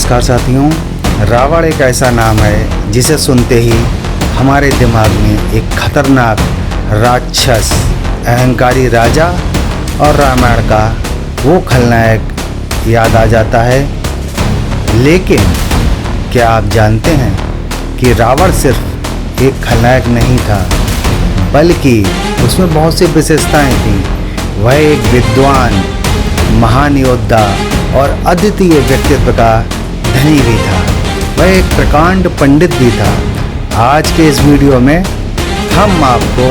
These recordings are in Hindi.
नमस्कार साथियों। रावण एक ऐसा नाम है जिसे सुनते ही हमारे दिमाग में एक खतरनाक राक्षस, अहंकारी राजा और रामायण का वो खलनायक याद आ जाता है। लेकिन क्या आप जानते हैं कि रावण सिर्फ एक खलनायक नहीं था, बल्कि उसमें बहुत सी विशेषताएं थीं। वह एक विद्वान, महान योद्धा और अद्वितीय व्यक्तित्व का धनी भी था। वह एक प्रकांड पंडित भी था। आज के इस वीडियो में हम आपको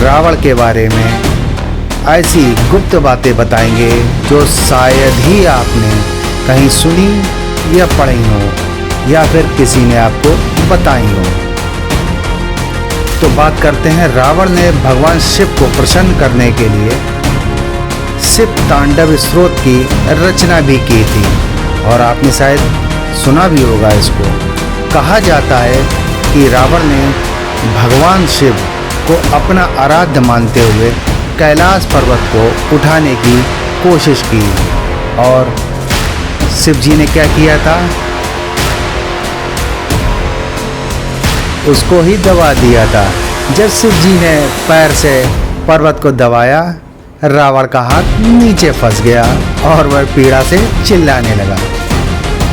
रावण के बारे में ऐसी गुप्त बातें बताएंगे जो शायद ही आपने कहीं सुनी या पढ़ी हो या फिर किसी ने आपको बताई हो। तो बात करते हैं, रावण ने भगवान शिव को प्रसन्न करने के लिए शिव तांडव स्त्रोत की रचना भी की थी और आपने शायद सुना भी होगा इसको। कहा जाता है कि रावण ने भगवान शिव को अपना आराध्य मानते हुए कैलाश पर्वत को उठाने की कोशिश की और शिव जी ने क्या किया था, उसको ही दबा दिया था। जब शिव जी ने पैर से पर्वत को दबाया, रावण का हाथ नीचे फंस गया और वह पीड़ा से चिल्लाने लगा।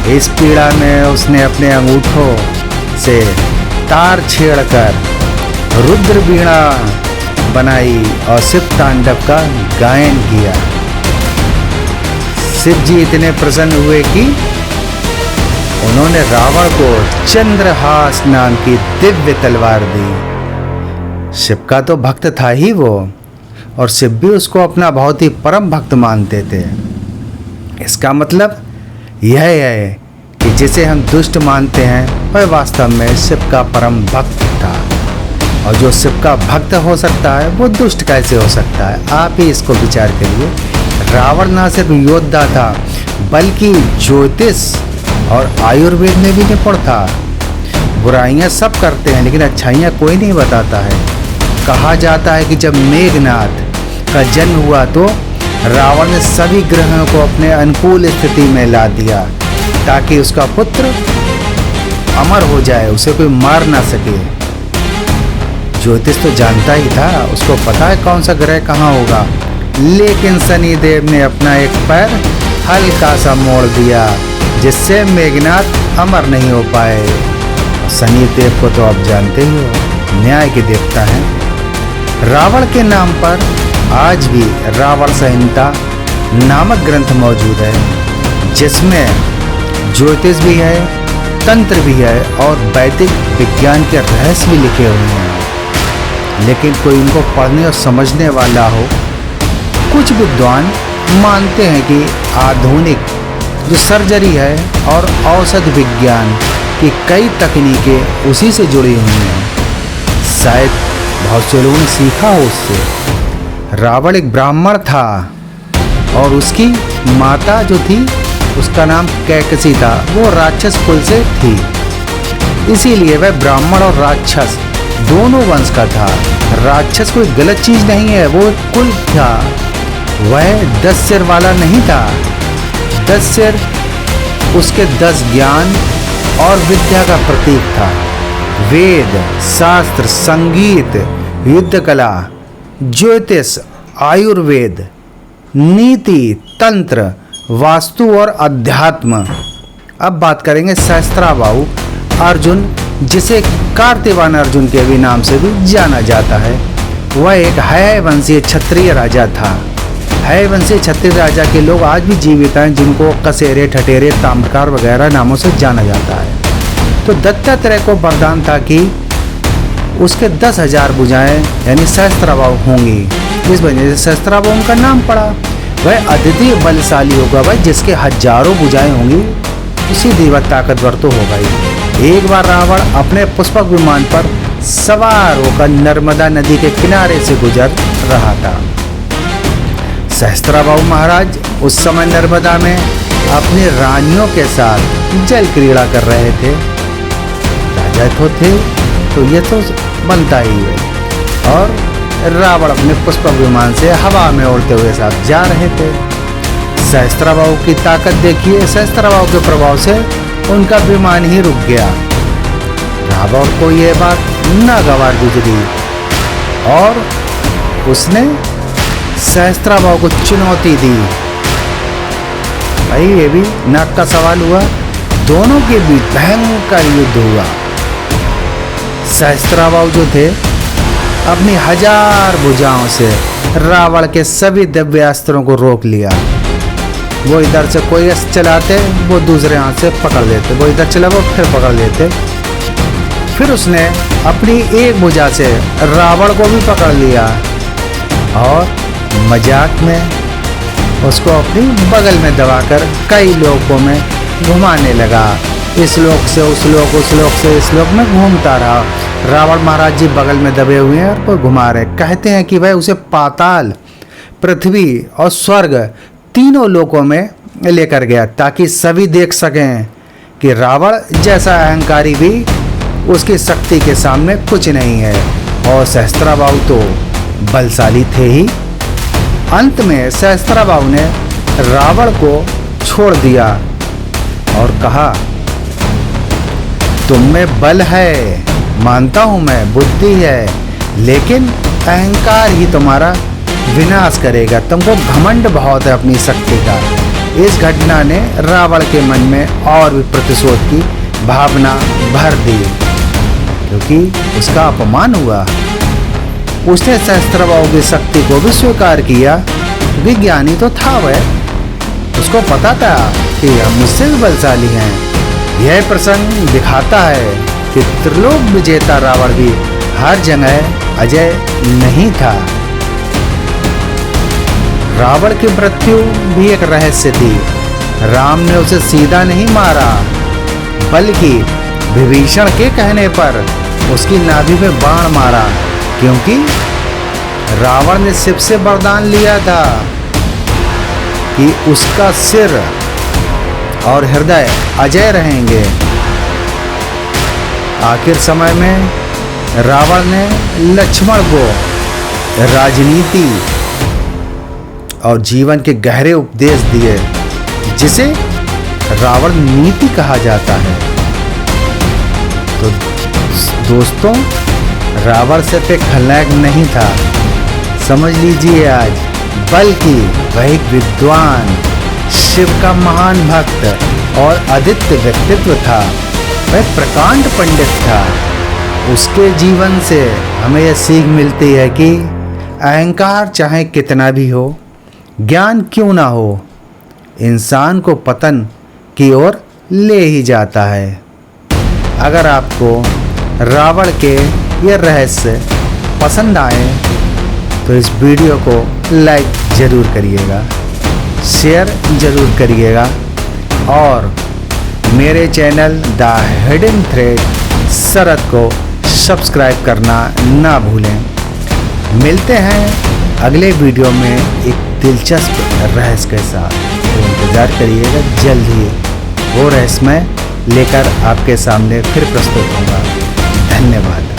इस पीड़ा में उसने अपने अंगूठों से तार छेड़कर रुद्र वीणा बनाई और शिव तांडव का गायन किया। शिव जी इतने प्रसन्न हुए कि उन्होंने रावण को चंद्रहास नाम की दिव्य तलवार दी। शिव का तो भक्त था ही वो, और शिव भी उसको अपना बहुत ही परम भक्त मानते थे। इसका मतलब यह है कि जिसे हम दुष्ट मानते हैं वह वास्तव में शिव का परम भक्त था, और जो शिव का भक्त हो सकता है वो दुष्ट कैसे हो सकता है? आप ही इसको विचार करिए। रावण ना सिर्फ योद्धा था बल्कि ज्योतिष और आयुर्वेद में भी निपुण था। बुराइयां सब करते हैं लेकिन अच्छाइयां कोई नहीं बताता है। कहा जाता है कि जब मेघनाथ का जन्म हुआ तो रावण ने सभी ग्रहों को अपने अनुकूल स्थिति में ला दिया ताकि उसका पुत्र अमर हो जाए, उसे कोई मार ना सके। ज्योतिष तो जानता ही था, उसको पता है कौन सा ग्रह कहाँ होगा, लेकिन शनिदेव ने अपना एक पैर हल्का सा मोड़ दिया जिससे मेघनाथ अमर नहीं हो पाए। शनिदेव को तो आप जानते ही हो, न्याय के देवता हैं। रावण के नाम पर आज भी रावण संहिता नामक ग्रंथ मौजूद है, जिसमें ज्योतिष भी है, तंत्र भी है और वैदिक विज्ञान के रहस्य भी लिखे हुए हैं। लेकिन कोई इनको पढ़ने और समझने वाला हो। कुछ विद्वान मानते हैं कि आधुनिक जो सर्जरी है और औषध विज्ञान की कई तकनीकें उसी से जुड़ी हुई हैं। शायद बहुत से लोगों ने सीखा हो उससे। रावण एक ब्राह्मण था और उसकी माता जो थी उसका नाम कैकसी था, वो राक्षस कुल से थी। इसीलिए वह ब्राह्मण और राक्षस दोनों वंश का था। राक्षस कोई गलत चीज नहीं है, वो एक कुल था। वह 10 सिर वाला नहीं था। 10 सिर उसके 10 ज्ञान और विद्या का प्रतीक था। वेद, शास्त्र, संगीत, युद्ध कला, ज्योतिष, आयुर्वेद, नीति, तंत्र, वास्तु और अध्यात्म। अब बात करेंगे सहस्त्राबाहु अर्जुन, जिसे कार्तिवान अर्जुन के भी नाम से भी जाना जाता है। वह एक हयवंशीय क्षत्रिय राजा था। हयवंशीय क्षत्रिय राजा के लोग आज भी जीवित हैं, जिनको कसेरे, ठटेरे, ताम्रकार वगैरह नामों से जाना जाता है। तो दत्तात्रेय को वरदान था कि उसके 10,000 भुजाएं यानी सहस्त्राबाहु होंगी। इस वजह से सहस्त्राबाहु उनका नाम पड़ा। वह अद्वितीय बलशाली होगा भाई, जिसके हजारों भुजाएं होंगी, सीधी वह ताकतवर तो होगा ही। एक बार रावण अपने पुष्पक विमान पर सवार होकर नर्मदा नदी के किनारे से गुजर रहा था। सहस्त्राबाहु महाराज उस समय नर्मदा में अपनी रानियों के साथ जल क्रीड़ा कर रहे थे। राजा तो थे तो ये तो बनता ही है। और रावण अपने पुष्पक विमान से हवा में उड़ते हुए साथ जा रहे थे। सहस्त्राबाहु की ताकत देखिए। सहस्त्राबाहु के प्रभाव से उनका विमान ही रुक गया। रावण को यह बात नागवार गुजरी और उसने सहस्त्राबाहु को चुनौती दी। भाई ये भी नाक का सवाल हुआ। दोनों के बीच भयंकर युद्ध हुआ। सहस्त्राबाहु जो थे अपनी 1000 भुजाओं से रावण के सभी दिव्य अस्त्रों को रोक लिया। वो इधर से कोई अस्त्र चलाते, वो दूसरे हाथ से पकड़ लेते, वो इधर चला वो फिर पकड़ लेते। फिर उसने अपनी एक भुजा से रावण को भी पकड़ लिया और मजाक में उसको अपनी बगल में दबाकर कई लोकों में घुमाने लगा। इस लोक से उस लोक, उस लोक से इस लोक में घूमता रहा। रावण महाराज जी बगल में दबे हुए हैं और वो घुमा रहे। कहते हैं कि वह उसे पाताल, पृथ्वी और स्वर्ग तीनों लोकों में लेकर गया ताकि सभी देख सकें कि रावण जैसा अहंकारी भी उसकी शक्ति के सामने कुछ नहीं है। और सहस्त्राबाहु तो बलशाली थे ही। अंत में सहस्त्राबाहु ने रावण को छोड़ दिया और कहा, तुम में बल है, मानता हूं मैं, बुद्धि है, लेकिन अहंकार ही तुम्हारा विनाश करेगा। तुमको घमंड बहुत है अपनी शक्ति का। इस घटना ने रावण के मन में और भी प्रतिशोध की भावना भर दी, क्योंकि उसका अपमान हुआ। उसने सहस्त्राबाहु की शक्ति को भी स्वीकार किया, क्योंकि ज्ञानी तो था वह। उसको पता था कि हम मुझसे भी बलशाली हैं। यह प्रसंग दिखाता है कि त्रिलोक विजेता रावण भी हर जगह अजय नहीं था। रावण की मृत्यु भी एक रहस्य थी। राम ने उसे सीधा नहीं मारा, बल्कि विभीषण के कहने पर उसकी नाभि में बाण मारा, क्योंकि रावण ने शिव से वरदान लिया था कि उसका सिर और हृदय अजय रहेंगे। आखिर समय में रावण ने लक्ष्मण को राजनीति और जीवन के गहरे उपदेश दिए, जिसे रावण नीति कहा जाता है। तो दोस्तों, रावण सिर्फ एक खलनायक नहीं था, समझ लीजिए आज, बल्कि वह एक विद्वान, शिव का महान भक्त और आदित्य व्यक्तित्व था। वह प्रकांड पंडित था। उसके जीवन से हमें यह सीख मिलती है कि अहंकार चाहे कितना भी हो, ज्ञान क्यों ना हो, इंसान को पतन की ओर ले ही जाता है। अगर आपको रावण के ये रहस्य पसंद आए तो इस वीडियो को लाइक ज़रूर करिएगा, शेयर ज़रूर करिएगा और मेरे चैनल द हिडन थ्रेड शरद को सब्सक्राइब करना ना भूलें। मिलते हैं अगले वीडियो में एक दिलचस्प रहस्य के साथ। तो इंतज़ार करिएगा, जल्द ही वो रहस्य मैं लेकर आपके सामने फिर प्रस्तुत होगा। धन्यवाद।